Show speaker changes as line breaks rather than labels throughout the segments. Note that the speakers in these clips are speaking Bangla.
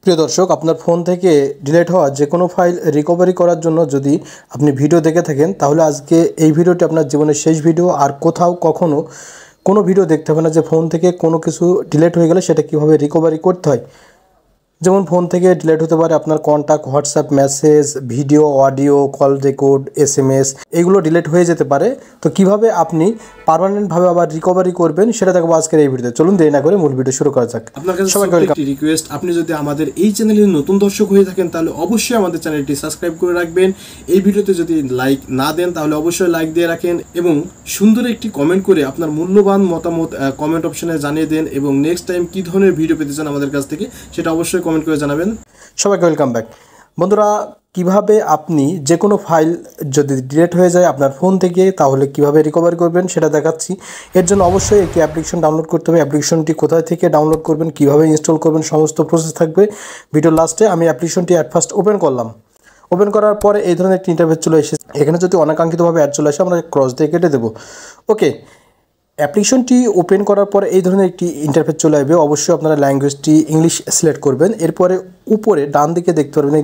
প্রিয় দর্শক, আপনার ফোন থেকে ডিলিট হওয়া যে কোনো ফাইল রিকভারি করার জন্য যদি আপনি ভিডিও দেখে থাকেন, তাহলে আজকে এই ভিডিওটি আপনার জীবনের শেষ ভিডিও। আর কোথাও কখনো কোনো ভিডিও দেখতে হবে না যে ফোন থেকে কোনো কিছু ডিলিট হয়ে গেলে সেটা কীভাবে রিকভারি করতে হয়। যেমন ফোন থেকে ডিলিট হতে পারে আপনার contact, WhatsApp message, video, audio, call record, SMS, এগুলো ডিলিট হয়ে যেতে পারে। তো কিভাবে আপনি পার্মানেন্টভাবে আবার রিকভারি করবেন সেটা দেখবো আজকের এই ভিডিওতে। চলুন দেরি না করে মূল ভিডিও শুরু করা যাক।
আপনার কাছে সবাইকে একটি রিকোয়েস্ট, আপনি যদি আমাদের এই চ্যানেলের নতুন দর্শক হয়ে থাকেন তাহলে অবশ্যই আমাদের চ্যানেলটি সাবস্ক্রাইব করে রাখবেন। এই ভিডিওতে যদি লাইক না দেন তাহলে অবশ্যই লাইক দিয়ে রাখেন এবং সুন্দর একটি কমেন্ট করে আপনার মূল্যবান মতামত কমেন্ট অপশনে জানিয়ে দেন এবং নেক্সট টাইম কী ধরনের ভিডিও পেতে চান আমাদের কাছ থেকে সেটা অবশ্যই কমেন্ট করে জানাবেন।
সবাইকে ওয়েলকাম ব্যাক। বন্ধুরা, কিভাবে আপনি যে কোনো ফাইল যদি ডিলিট হয়ে যায় আপনার ফোন থেকে তাহলে কিভাবে রিকভারি করবেন সেটা দেখাচ্ছি। এর জন্য অবশ্যই একটি অ্যাপ্লিকেশন ডাউনলোড করতে হবে। অ্যাপ্লিকেশনটি কোথায় থেকে ডাউনলোড করবেন, কিভাবে ইনস্টল করবেন, সমস্ত প্রসেস থাকবে ভিডিওর লাস্টে। আমি অ্যাপ্লিকেশনটি অ্যাট ফার্স্ট ওপেন করলাম। ওপেন করার পরে এই ধরনের একটি ইন্টারফেস চলে এসেছে। এখানে যদি অনাকাঙ্ক্ষিতভাবে অ্যাড চলে আসে আমরা ক্রস দিয়ে কেটে দেবো। ওকে, অ্যাপ্লিকেশনটি ওপেন করার পরে এই ধরনের একটি ইন্টারফেস চলে আসবে। অবশ্যই আপনারা ল্যাঙ্গুয়েজটি ইংলিশ সিলেক্ট করবেন। এরপরে উপরে ডান দিকে দেখতে পারবেন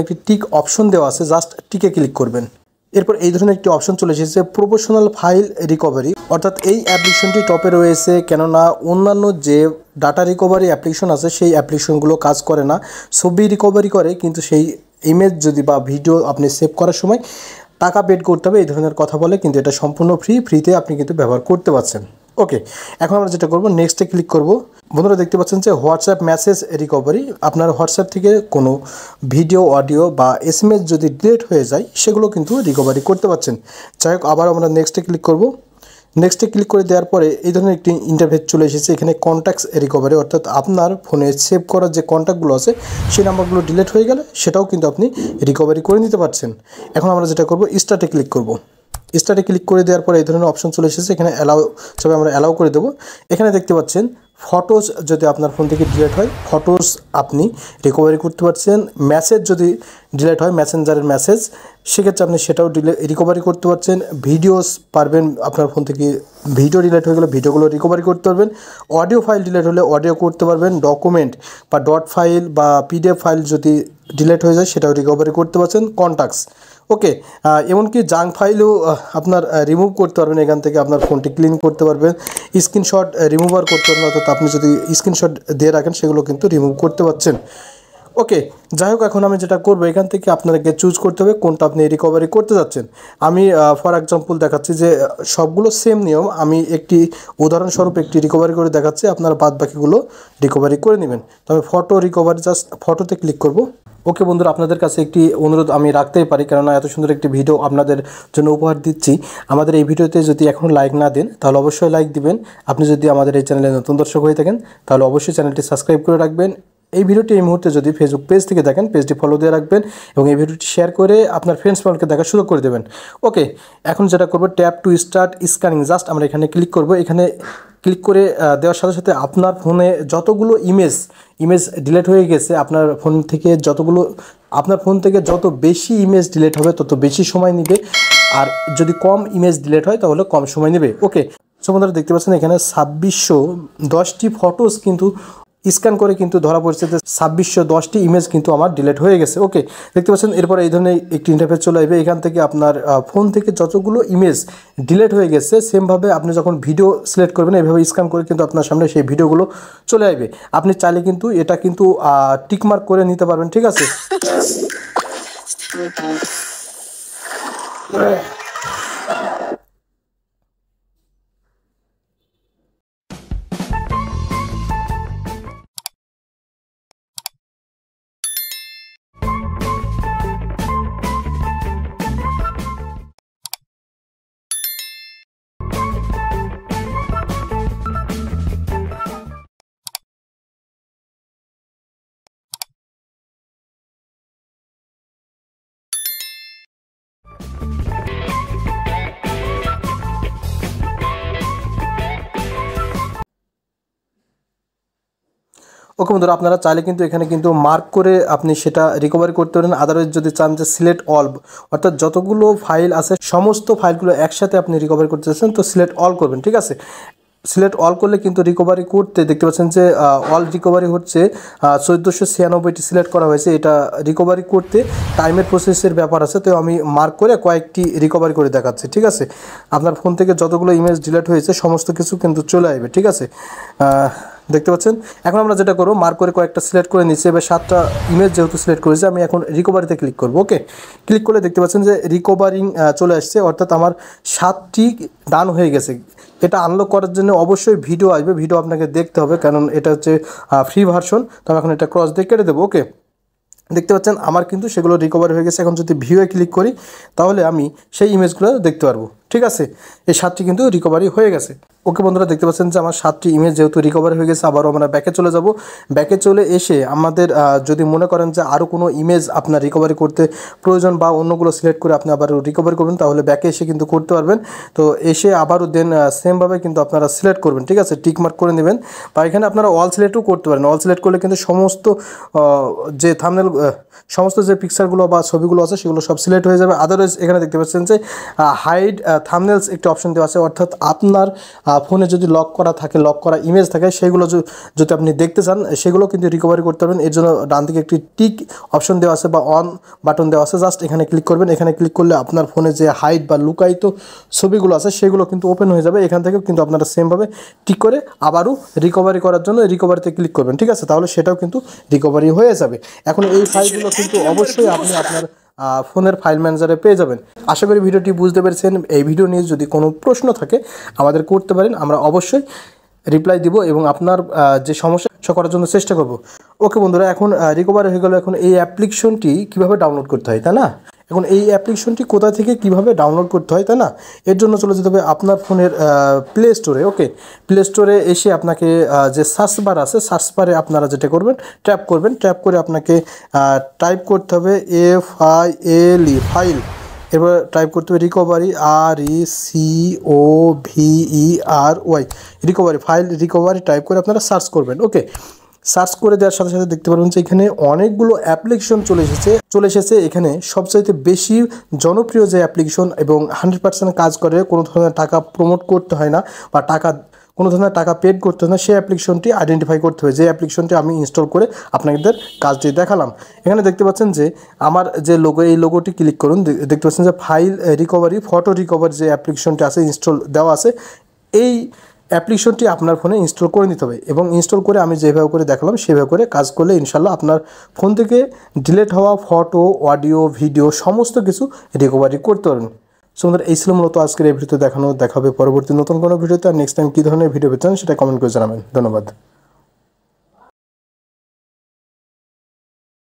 একটি টিক অপশন দেওয়া আছে, জাস্ট টিকে ক্লিক করবেন। এরপর এই ধরনের একটি অপশন চলে এসেছে প্রফেশনাল ফাইল রিকভারি, অর্থাৎ এই অ্যাপ্লিকেশনটি টপে রয়েছে। কেননা অন্যান্য যে ডাটা রিকভারি অ্যাপ্লিকেশন আছে সেই অ্যাপ্লিকেশনগুলো কাজ করে না, ছবি রিকভারি করে, কিন্তু সেই ইমেজ যদি বা ভিডিও আপনি সেভ করার সময় টাকা পেড করতে হবে এই ধরনের কথা বলে, কিন্তু এটা সম্পূর্ণ ফ্রিতে আপনি কিন্তু ব্যবহার করতে পারছেন। ওকে, এখন আমরা যেটা করব নেক্সটে ক্লিক করব। বন্ধুরা দেখতে পাচ্ছেন যে হোয়াটসঅ্যাপ মেসেজ রিকভারি, আপনার হোয়াটসঅ্যাপ থেকে কোনো ভিডিও, অডিও বা SMS যদি ডিলিট হয়ে যায় সেগুলো কিন্তু রিকভারি করতে পারছেন। যাই হোক, আবার আমরা নেক্সটে ক্লিক করব। নেক্সটে ক্লিক করে দেওয়ার পরে এই ধরনের একটি ইন্টারফেস চলে এসেছে। এখানে কন্ট্যাক্টস রিকভারি, অর্থাৎ আপনার ফোনে সেভ করা যে কন্ট্যাক্টগুলো আছে সেই নাম্বারগুলো ডিলিট হয়ে গেলে সেটাও কিন্তু আপনি রিকভারি করে নিতে পারছেন। এখন আমরা যেটা করব স্টার্টে ক্লিক করব। স্টার্টে ক্লিক করে দেওয়ার পরে এই ধরনের অপশন চলে এসেছে। এখানে অ্যালাউ সবাই আমরা অ্যালাউ করে দেবো। এখানে দেখতে পাচ্ছেন ফটোজ যদি আপনার ফোন থেকে ডিলিট হয় ফটোজ আপনি রিকভারি করতে পারছেন। মেসেজ যদি ডিলিট হয়, মেসেঞ্জারের মেসেজ, সেক্ষেত্রে আপনি সেটাও রিকভারি করতে পারছেন। ভিডিওস পারবেন, আপনার ফোন থেকে ভিডিও ডিলিট হয়ে গেলে ভিডিওগুলো রিকভারি করতে পারবেন। অডিও ফাইল ডিলিট হলে অডিও করতে পারবেন। ডকুমেন্ট বা ডট ফাইল বা PDF ফাইল যদি ডিলিট হয়ে যায় সেটাও রিকভারি করতে পারছেন। কন্ট্যাক্টস, ওকে, এমনকি জাঙ্ক ফাইলও আপনার রিমুভ করতে পারবেন। এখান থেকে আপনার ফোনটি ক্লিন করতে পারবেন। স্ক্রিনশট রিমুভার করতে পারবেন, অর্থাৎ আপনি যদি স্ক্রিনশট দিয়ে রাখেন সেগুলো কিন্তু রিমুভ করতে পারছেন। ওকে, যাই হোক, এখন আমি যেটা করবো এখান থেকে আপনাকে চুজ করতে হবে কোনটা আপনি রিকভারি করতে যাচ্ছেন। আমি ফর এক্সাম্পল দেখাচ্ছি যে সবগুলো সেম নিয়ম, আমি একটি উদাহরণস্বরূপ একটি রিকভারি করে দেখাচ্ছি, আপনারা বাদ বাকিগুলো রিকভারি করে নেবেন। তবে ফটো রিকভারি, জাস্ট ফটোতে ক্লিক করব। ওকে বন্ধুরা, আপনাদের কাছে একটি অনুরোধ আমি রাখতেই পারি, কেননা এত সুন্দর একটি ভিডিও আপনাদের জন্য উপহার দিচ্ছি। আমাদের এই ভিডিওতে যদি এখনও লাইক না দেন তাহলে অবশ্যই লাইক দিবেন। আপনি যদি আমাদের এই চ্যানেলে নতুন দর্শক হয়ে থাকেন তাহলে অবশ্যই চ্যানেলটি সাবস্ক্রাইব করে রাখবেন। এই ভিডিওটি এই মুহূর্তে যদি ফেসবুক পেজ থেকে দেখেন পেজটি ফলো দিয়ে রাখবেন এবং এই ভিডিওটি শেয়ার করে আপনার ফ্রেন্ডস ফ্যামিলিকে দেখার সুযোগ করে দেবেন। ওকে, এখন যেটা করব tap to start scanning, just আমরা এখানে ক্লিক করব। এখানে ক্লিক করে দেওয়ার সাথে সাথে আপনার ফোনে যতগুলো ইমেজ ডিলিট হয়ে গেছে, আপনার ফোন থেকে যত বেশি ইমেজ ডিলিট হবে তত বেশি সময় নেবে, আর যদি কম ইমেজ ডিলিট হয় তাহলে কম সময় নেবে। ওকে, সো বন্ধুরা দেখতে পাচ্ছেন এখানে 2610টি ফটোস কিন্তু স্ক্যান করে কিন্তু ধরা পড়ছে যে 2610টি ইমেজ কিন্তু আমার ডিলিট হয়ে গেছে। ওকে, দেখতে পাচ্ছেন এরপর এই ধরনের একটি ইন্টারফেস চলে আসবে। এখান থেকে আপনার ফোন থেকে যতগুলো ইমেজ ডিলিট হয়ে গেছে সেমভাবে আপনি যখন ভিডিও সিলেক্ট করবেন এভাবে স্ক্যান করে কিন্তু আপনার সামনে সেই ভিডিওগুলো চলে আসবে। আপনি চাইলে কিন্তু এটা কিন্তু টিকমার্ক করে নিতে পারবেন, ঠিক আছে। ওকে বন্ধুরা, আপনারা চাইলে কিন্তু এখানে কিন্তু মার্ক করে আপনি সেটা রিকভারি করতে পারেন। আদারওয়াইজ যদি চান যে সিলেক্ট অল, অর্থাৎ যতগুলো ফাইল আছে সমস্ত ফাইলগুলো একসাথে আপনি রিকভারি করতে চাচ্ছেন তো সিলেক্ট অল করবেন, ঠিক আছে। সিলেক্ট অল করলে কিন্তু রিকভারি করতে দেখতে পাচ্ছেন যে অল রিকভারি হচ্ছে 1496টি সিলেক্ট করা হয়েছে। এটা রিকভারি করতে টাইমের প্রসেসের ব্যাপার আছে, তো আমি মার্ক করে কয়েকটি রিকভারি করে দেখাচ্ছি। ঠিক আছে, আপনার ফোন থেকে যতগুলো ইমেজ ডিলিট হয়েছে সমস্ত কিছু কিন্তু চলে আসবে। ঠিক আছে, দেখতে পাচ্ছেন। এখন আমরা যেটা করবো, মার্ক করে কয়েকটা সিলেক্ট করে নিচ্ছি। এবার 7টা ইমেজ যেহেতু সিলেক্ট করেছি, আমি এখন রিকভারিতে ক্লিক করবো। ওকে, ক্লিক করলে দেখতে পাচ্ছেন যে রিকভারিং চলে আসছে, অর্থাৎ আমার 7টি ডান হয়ে গেছে। এটা আনলক করার জন্য অবশ্যই ভিডিও আসবে, ভিডিও আপনাকে দেখতে হবে, কারণ এটা হচ্ছে ফ্রি ভার্সন। তো আমি এখন এটা ক্রস দিয়ে কেটে দেবো। ওকে, দেখতে পাচ্ছেন আমার কিন্তু সেগুলো রিকভারি হয়ে গেছে। এখন যদি ভিউয়ে ক্লিক করি তাহলে আমি সেই ইমেজগুলো দেখতে পারবো। ঠিক আছে, এই 7টি কিন্তু রিকভারি হয়ে গেছে। ওকে বন্ধুরা, দেখতে পাচ্ছেন যে আমার 7টি ইমেজ যেহেতু রিকভারি হয়ে গেছে, আবারও আমরা ব্যাকে চলে যাব। ব্যাকে চলে এসে আমাদের যদি মনে করেন যে আরও কোনো ইমেজ আপনার রিকভারি করতে প্রয়োজন বা অন্যগুলো সিলেক্ট করে আপনি আবারও রিকভারি করবেন, তাহলে ব্যাকে এসে কিন্তু করতে পারবেন। তো এসে আবারও দেন সেমভাবে কিন্তু আপনারা সিলেক্ট করবেন। ঠিক আছে, টিক মার্ক করে নেবেন, বা এখানে আপনারা অল সিলেক্টও করতে পারেন। অল সিলেক্ট করলে কিন্তু সমস্ত যে থাম্বনেল, সমস্ত যে পিকচারগুলো বা ছবিগুলো আছে সেগুলো সব সিলেক্ট হয়ে যাবে। আদারওয়াইজ এখানে দেখতে পাচ্ছেন যে হাইড থাম্বনেলস একটি অপশন দেওয়া আছে, অর্থাৎ আপনার ফোনে যদি লক করা থাকে, লক করা ইমেজ থাকে, সেগুলো যদি আপনি দেখতে চান সেগুলো কিন্তু রিকভারি করতে পারবেন। এর জন্য ডান দিকে একটি টিক অপশন দেওয়া আছে বা অন বাটন দেওয়া আছে, জাস্ট এখানে ক্লিক করবেন। এখানে ক্লিক করলে আপনার ফোনে যে হাইড বা লুকায়িত ছবিগুলো আছে সেগুলো কিন্তু ওপেন হয়ে যাবে। এখান থেকেও কিন্তু আপনারা সেমভাবে টিক করে আবারও রিকভারি করার জন্য রিকভারিতে ক্লিক করবেন। ঠিক আছে, তাহলে সেটাও কিন্তু রিকভারি হয়ে যাবে। এখন এই ফাইলগুলো কিন্তু অবশ্যই আপনি আপনার ফোনের ফাইল ম্যানেজারে পেয়ে যাবেন। আশা করি ভিডিওটি বুঝতে পেরেছেন। এই ভিডিও নিয়ে যদি কোনো প্রশ্ন থাকে আমাদের করতে পারেন, আমরা অবশ্যই রিপ্লাই দিব এবং আপনার যে সমস্যা করার জন্য চেষ্টা করব। ওকে বন্ধুরা, এখন রিকভারি হয়ে গেল। এখন এই অ্যাপ্লিকেশনটি কীভাবে ডাউনলোড করতে হয়, তাই না? এখন এই অ্যাপ্লিকেশনটি কোথা থেকে কিভাবে ডাউনলোড করতে হয়, তাই না? এর জন্য চলে যেতে হবে আপনার ফোনের প্লে স্টোরে। ওকে, প্লে স্টোরে এসে আপনাকে যে সার্চ বার আছে, সার্চ বারে আপনারা যেটা করবেন, ট্যাপ করবেন। ট্যাপ করে আপনাকে টাইপ করতে হবে FILE, ফাইল। এবার টাইপ করতে হবে recovery, RECOVERY, recovery, file recovery type করে আপনারা সার্চ করবেন। ওকে, সার্চ করে দেওয়ার সাথে সাথে দেখতে পারবেন যে এখানে অনেকগুলো অ্যাপ্লিকেশন চলে এসেছে। এখানে সবচাইতে বেশি জনপ্রিয় যে অ্যাপ্লিকেশন এবং 100% কাজ করে, কোনো ধরনের টাকা প্রমোট করতে হয় না বা কোনো ধরনের টাকা পেড করতে হয় না, সেই অ্যাপ্লিকেশনটি আইডেন্টিফাই করতে হবে। যে অ্যাপ্লিকেশনটি আমি ইনস্টল করে আপনাদের কাজটি দেখালাম। এখানে দেখতে পাচ্ছেন যে আমার যে লোগো, এই লোগোটি ক্লিক করুন। দেখতে পাচ্ছেন যে ফাইল রিকভারি, ফটো রিকভারি যে অ্যাপ্লিকেশনটি আছে ইনস্টল দেওয়া আছে, এই অ্যাপ্লিকেশনটি আপনার ফোনে ইনস্টল করে নিতে হবে এবং ইনস্টল করে আমি যেভাবে করে দেখালাম সেভাবে করে কাজ করলে ইনশাল্লাহ আপনার ফোন থেকে ডিলিট হওয়া ফটো, অডিও, ভিডিও সমস্ত কিছু রিকভারি করতে পারবেন। সো আমাদের এই ছিল মূলত আজকের এই ভিডিওতে দেখা হবে পরবর্তী নতুন কোনো ভিডিওতে। আর নেক্সট টাইম কী ধরনের ভিডিও পেতে চান সেটা কমেন্ট করে জানাবেন। ধন্যবাদ।